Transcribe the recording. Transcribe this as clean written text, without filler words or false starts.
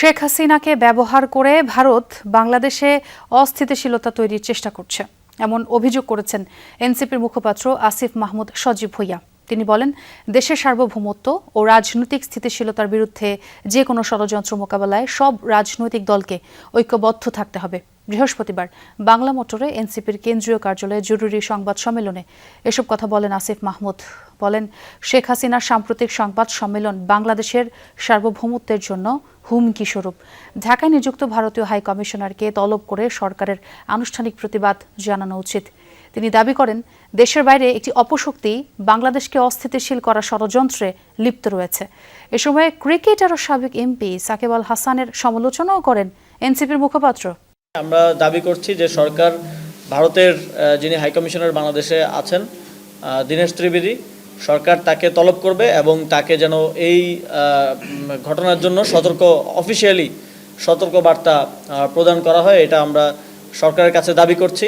শেখ হাসিনাকে ব্যবহার করে ভারত বাংলাদেশে অস্থিতিশীলতা তৈরির চেষ্টা করছে, এমন অভিযোগ করেছেন এনসিপির মুখপাত্র আসিফ মাহমুদ সজীব ভুঁইয়া। তিনি বলেন, দেশের সার্বভৌমত্ব ও রাজনৈতিক স্থিতিশীলতার বিরুদ্ধে যে কোনো ষড়যন্ত্র মোকাবেলায় সব রাজনৈতিক দলকে ঐক্যবদ্ধ থাকতে হবে। বৃহস্পতিবার বাংলা মোটরে এনসিপির কেন্দ্রীয় কার্যালয়ে জরুরি সংবাদ সম্মেলনে এসব কথা বলেন আসিফ মাহমুদ। বলেন, শেখ হাসিনার সাম্প্রতিক সংবাদ সম্মেলন বাংলাদেশের সার্বভৌমত্বের জন্য হুমকি স্বরূপ। ঢাকায় নিযুক্ত ভারতীয় হাই কমিশনারকে তলব করে সরকারের আনুষ্ঠানিক প্রতিবাদ জানানো উচিত। তিনি দাবি করেন, দেশের বাইরে একটি অপশক্তি বাংলাদেশকে অস্থিতিশীল করা ষড়যন্ত্রে লিপ্ত রয়েছে। এ সময় ক্রিকেটার ও সাবেক এমপি সাকিব আল হাসানের সমালোচনাও করেন এনসিপির মুখপাত্র। আমরা দাবি করছি যে সরকার ভারতের যিনি হাইকমিশনার বাংলাদেশে আছেন দীনেশ ত্রিবেদী, সরকার তাকে তলব করবে এবং তাকে যেন এই ঘটনার জন্য অফিসিয়ালি সতর্ক বার্তা প্রদান করা হয়, এটা আমরা সরকারের কাছে দাবি করছি।